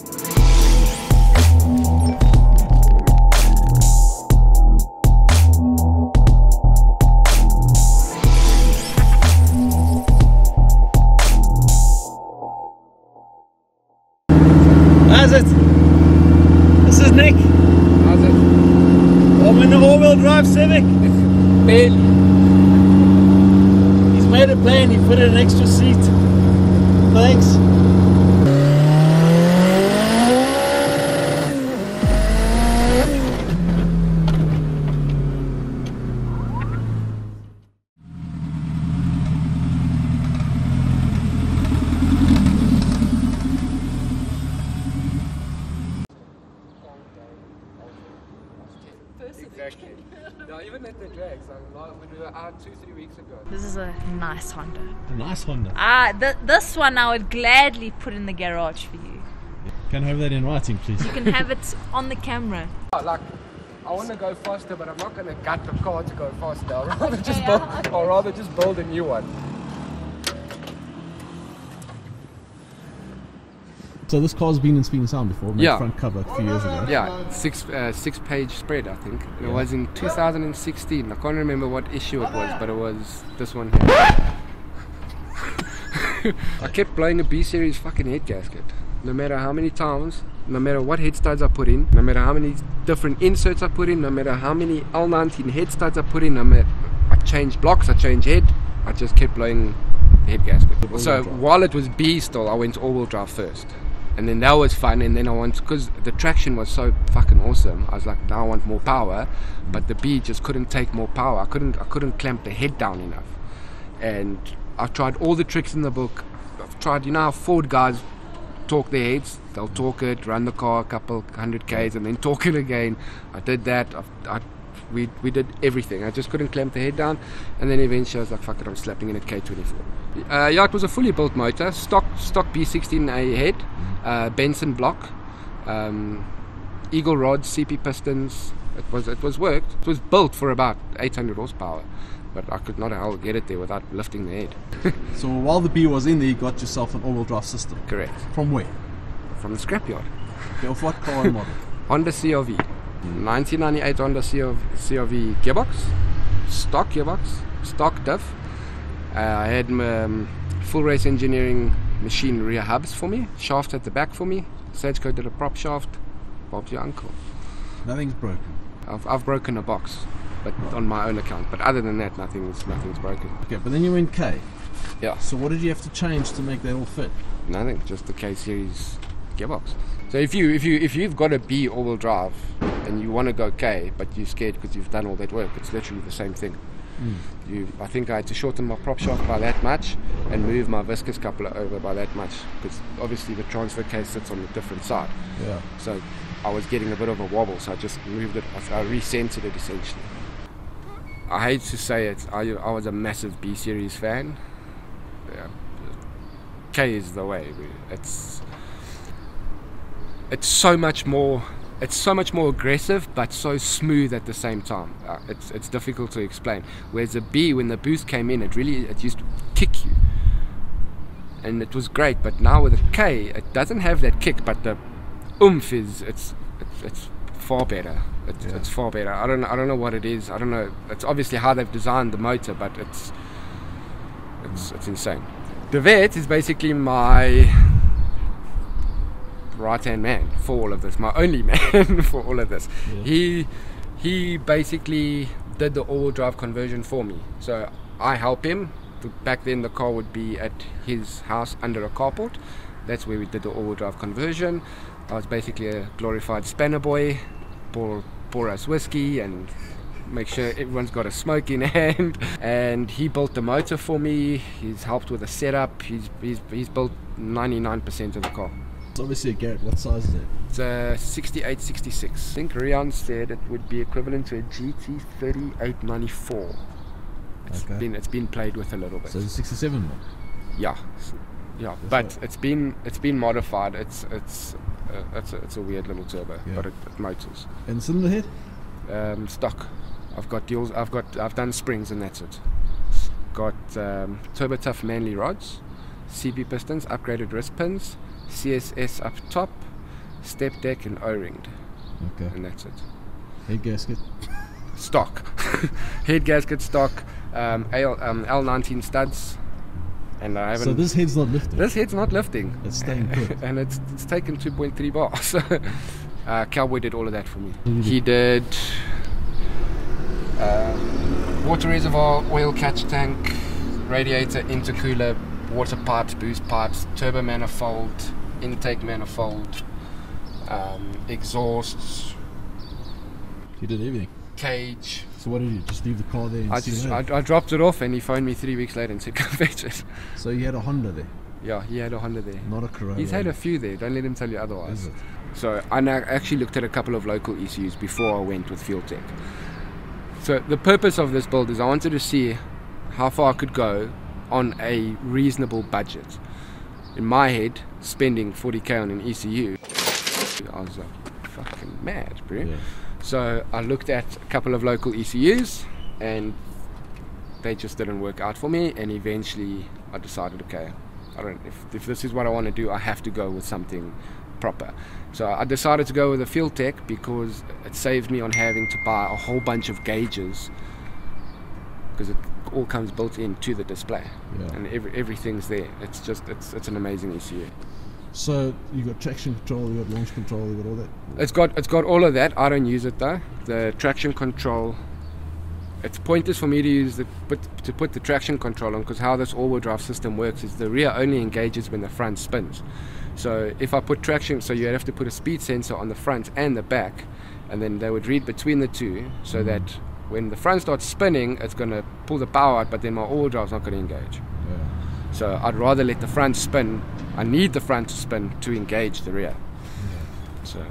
How's it? This is Nick. How's it? I'm in the all-wheel drive Civic. Barely. He's made a plan, he fitted an extra seat. Thanks. Exactly. No, even at the drags, when we were out 2-3 weeks ago. This is a nice Honda. A nice Honda. This one I would gladly put in the garage for you. Can I have that in writing, please? You can have it on the camera. Like, I want to go faster, but I'm not going to gut the car to go faster. I'd rather just build a new one. So this car's been in Speed and Sound before, made Yeah. front cover a few years ago. Yeah, six-page spread, I think. And It was in 2016. I can't remember what issue it was, but it was this one here. I kept blowing a B-Series fucking head gasket. No matter how many times, no matter what head studs I put in, no matter how many different inserts I put in, no matter how many L19 head studs I put in, no matter I changed blocks, I changed head, I just kept blowing the head gasket. So while it was B still, I went all-wheel drive first. And then that was fun, and then I want, because the traction was so fucking awesome, I was like, now I want more power, but the B just couldn't take more power. I couldn't clamp the head down enough. And I tried all the tricks in the book. I've tried, you know how Ford guys torque their heads? They'll torque it, run the car a couple 100 Ks, and then torque it again. I did that. We did everything. I just couldn't clamp the head down, and then eventually I was like, fuck it, I'm slapping in a K24. Yeah, it was a fully built motor, stock B16A head, Benson block, Eagle rods, CP pistons. It was worked. It was built for about 800 horsepower, but I could not hell get it there without lifting the head. So while the B was in there, you got yourself an all-wheel drive system. Correct. From where? From the scrapyard. Okay, of what car and model? Honda CRV. 1998 Honda CRV gearbox, stock gearbox, stock diff. I had full race engineering machine rear hubs for me, shaft at the back for me. Stagecoach did a prop shaft. Bob's your uncle. Nothing's broken. I've broken a box, but on my own account. But other than that, nothing's broken. Okay, but then you went K. Yeah. So what did you have to change to make that all fit? Nothing, just the K series gearbox. So if you've got a B all-wheel drive and you want to go K, but you're scared because you've done all that work, it's literally the same thing. I think I had to shorten my prop shaft by that much and move my viscous coupler over by that much, because obviously the transfer case sits on a different side. Yeah. So I was getting a bit of a wobble, so I just moved it. I recentered it essentially. I hate to say it, I was a massive B series fan. Yeah. K is the way. It's so much more. It's so much more aggressive, but so smooth at the same time. It's difficult to explain. Whereas a B, when the boost came in, it used to kick you, and it was great. But now with a K, it doesn't have that kick, but the oomph is it's far better. It's far better. I don't know what it is. I don't know. It's obviously how they've designed the motor, but it's insane. The vet is basically my right-hand man for all of this, my only man for all of this. He basically did the all-wheel drive conversion for me, so I help him. Back then the car would be at his house under a carport. That's where we did the all-wheel drive conversion. I was basically a glorified spanner boy, pour us whiskey and make sure everyone's got a smoke in hand. And he built the motor for me. He's helped with the setup. He's built 99% of the car. It's obviously a Garrett. What size is it? It's a 68-66. I think Rian said it would be equivalent to a GT 3894. It's been played with a little bit. So it's a 67 one. Yeah, but it's been modified. It's a weird little turbo, but it motors. And cylinder head? Stock. I've done springs and that's it. Got turbo tough Manly rods, CB pistons, upgraded wrist pins, CSS up top, step deck and O-ringed, Okay. and that's it. Head gasket. Stock. Head gasket stock, L19 studs, and I haven't. So this head's not lifting. This head's not lifting. It's staying put. And it's taken 2.3 bars. Cowboy did all of that for me. Really? He did water reservoir, oil catch tank, radiator, intercooler, water pipes, boost pipes, turbo manifold, intake manifold, exhausts, He did everything. cage. So what did you just leave the car there? And I see just later? I dropped it off and he phoned me 3 weeks later and said come fetch it. So you had a Honda there, Yeah, he had a Honda there. not a Corolla. He's had a few there, don't let him tell you otherwise. Is it? So I actually looked at a couple of local ECUs before I went with Fuel Tech. So the purpose of this build is I wanted to see how far I could go on a reasonable budget. In my head, spending 40k on an ECU, I was like, fucking mad, bro. Yeah. So I looked at a couple of local ECUs and they just didn't work out for me, and eventually I decided, okay, if this is what I want to do, I have to go with something proper. So I decided to go with a Fuel Tech because it saves me on having to buy a whole bunch of gauges, because it all comes built into the display. Yeah. And everything's there. It's just it's an amazing ECU. So you got traction control, you got launch control, you got all that. It's got all of that. I don't use it though. The traction control, it's pointless for me to use to put the traction control on, because how this all-wheel drive system works is the rear only engages when the front spins. So if I put traction, so you have to put a speed sensor on the front and the back, and then they would read between the two, so that when the front starts spinning, it's going to pull the power out, but then my all-wheel drive's not going to engage. Yeah. So I'd rather let the front spin. I need the front to spin to engage the rear. So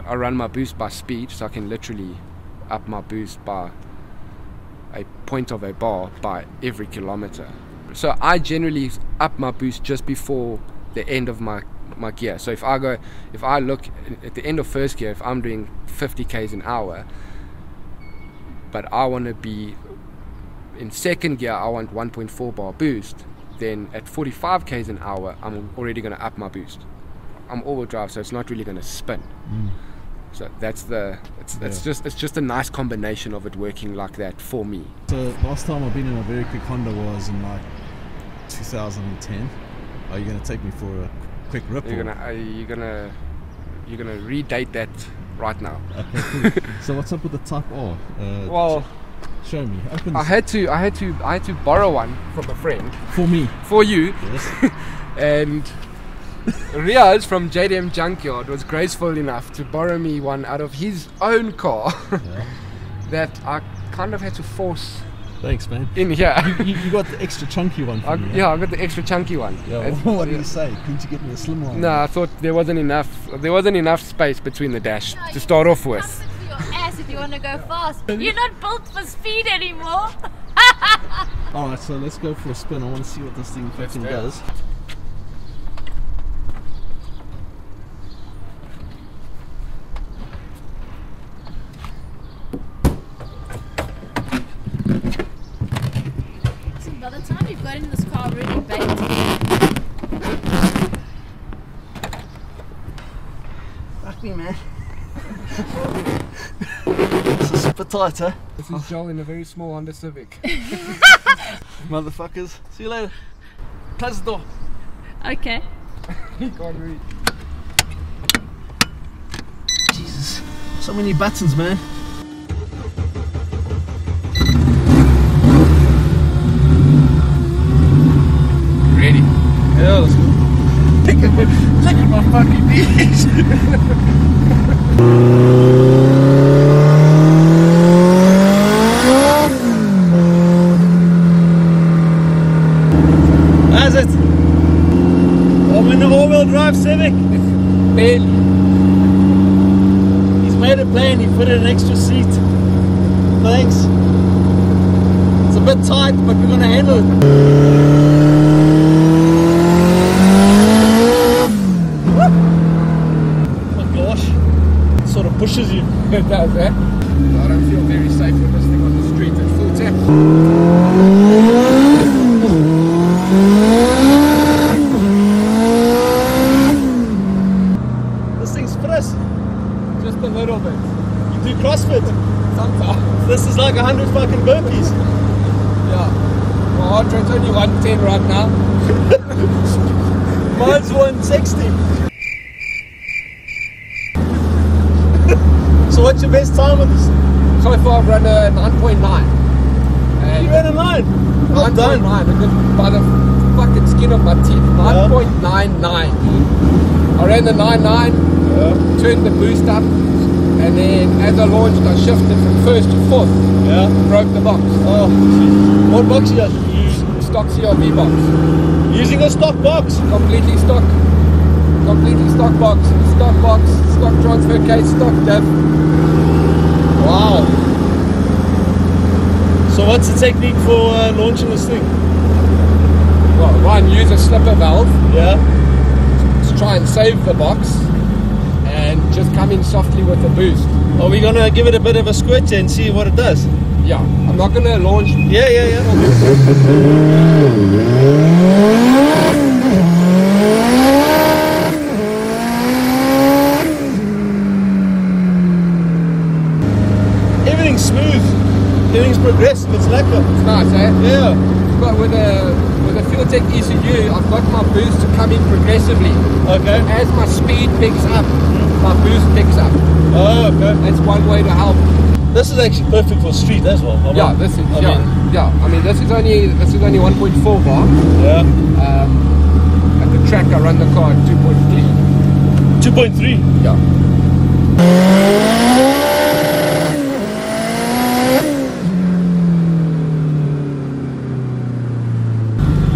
I run my boost by speed, so I can literally up my boost by a point of a bar by every kilometer. So I generally up my boost just before the end of my gear. So if I look at the end of first gear, if I'm doing 50 k's an hour, but I want to be in second gear, I want 1.4 bar boost, then at 45 k's an hour, I'm already going to up my boost. I'm all-wheel drive, so it's not really going to spin. So that's it's just a nice combination of it working like that for me. So last time I've been in a very quick Honda was in like 2010. Are you gonna take me for a quick rip? You're gonna redate that right now. Okay, cool. So what's up with the Type R? Well, show me. Open I had to borrow one from a friend for me. for you, Yes. and Riaz from JDM Junkyard was graceful enough to borrow me one out of his own car Yeah. that I kind of had to force Thanks, man. in here. You got the extra chunky one for me. Yeah, I got the extra chunky one. Yeah, It's- what did you say? Couldn't you get me a slim one? No, I thought there wasn't enough space between the dash to start off with. For your ass if you want to go fast. You're not built for speed anymore. Alright, so let's go for a spin. I want to see what this thing fucking do it. does. So by the time you've got in this car really baked, Fuck me, man. This is super tight, huh? This is Joel in a very small Honda Civic. Motherfuckers. See you later. Close the door. okay. You can't read. Jesus. So many buttons, man. Ready? Yeah, let's go. Look at my fucking knees. How's it? I'm in the all-wheel drive Civic. Barely. He's made it plain, he put in an extra seat. Thanks. It's a bit tight, but we're gonna handle it. Oh my gosh. It sort of pushes you. It does, eh? I don't feel very safe with this thing on the street at full tap. This thing Just a little bit. You do CrossFit? Sometimes. This is like 100 fucking burpees. Yeah. My heart rate's only 110 right now. Mine's 160. So what's your best time with this? So far I've run a 9.9. You ran a 9? Well done. 9.9 because by the fucking skin of my teeth. 9.99. I ran the 9.9, turned the boost up, and then as I launched I shifted from first to fourth. Yeah. Broke the box. Oh, what box you got? Stock CRV box. Using a stock box? Completely stock box, stock transfer case, stock diff. Wow. So what's the technique for launching this thing? Well, one, use a slipper valve. Yeah. To try and save the box, and just come in softly with a boost. Are we gonna give it a bit of a squirt and see what it does? Yeah, I'm not gonna launch. Yeah. Everything's smooth. Everything's progressive. It's lekker. It's nice, eh? Yeah. But with a FieldTech ECU, I've got my boost coming progressively. Okay. As my speed picks up, my boost picks up. Oh, okay. That's one way to help. This is actually perfect for street as well. Yeah, this is. I mean, this is only 1.4 bar. Yeah. At the track, I run the car at 2.3. 2.3. Yeah.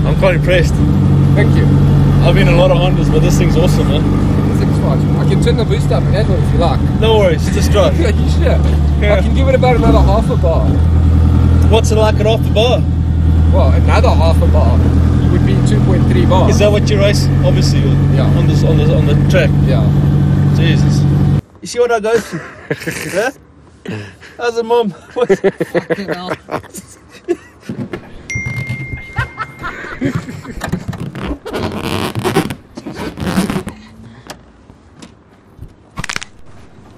I'm quite impressed. Thank you. I've been in a lot of Hondas, but this thing's awesome, man. This thing's fast. I can turn the boost up and if you like. No worries, just drive. Yeah, you sure? Yeah. I can give it about another half a bar. What's it like at off the bar? Well, another half a bar would be 2.3 bars. Is that what you race? Obviously, Yeah. on the track. Yeah. Jesus. You see what I go through? Yeah? How's it, Mom? Fucking hell.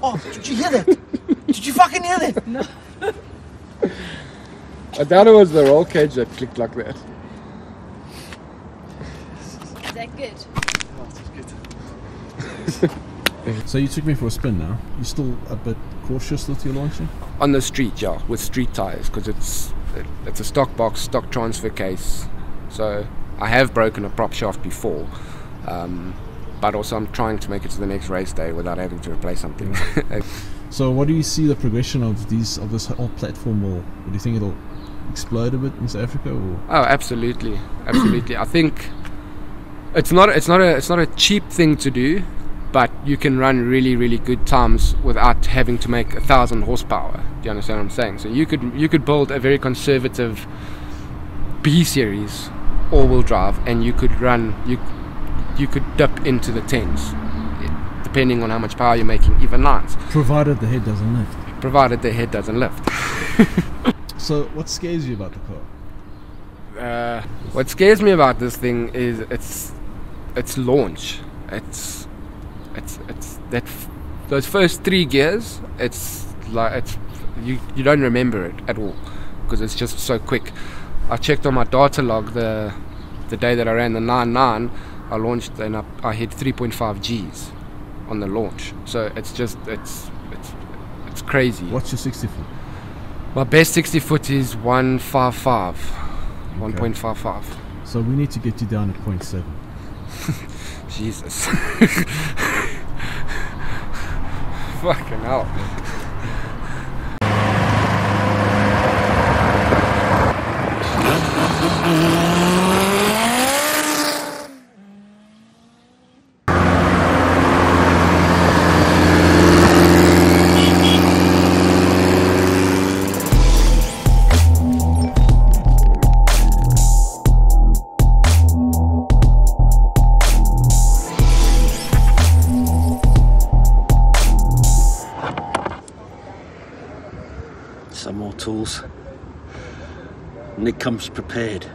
Oh, did you hear that? Did you fucking hear that? No. I doubt it was the roll cage that clicked like that. Is that good? Oh, it's good. So you took me for a spin now. You're still a bit cautious with your launching? On the street, yeah, with street tires, because it's a stock box, stock transfer case. So I have broken a prop shaft before, but also I'm trying to make it to the next race day without having to replace something. So what do you see the progression of this whole platform will? Do you think it'll explode a bit in South Africa? Or? Oh, absolutely. I think it's not a cheap thing to do, but you can run really, really good times without having to make 1,000 horsepower. Do you understand what I'm saying? So you could build a very conservative B series all-wheel drive, and you could run you could dip into the 10s, depending on how much power you're making, even 9s. Provided the head doesn't lift. Provided the head doesn't lift. So what scares you about the car? What scares me about this thing is its launch. It's that those first 3 gears. It's like you don't remember it at all because it's just so quick. I checked on my data log the day that I ran the 9.9. I launched and I hit 3.5 Gs on the launch. So it's crazy. What's your 60 foot? My best 60 foot is 155. Okay. 1.55. So we need to get you down at 0.7. Jesus. Fucking hell. Some more tools. Nick comes prepared.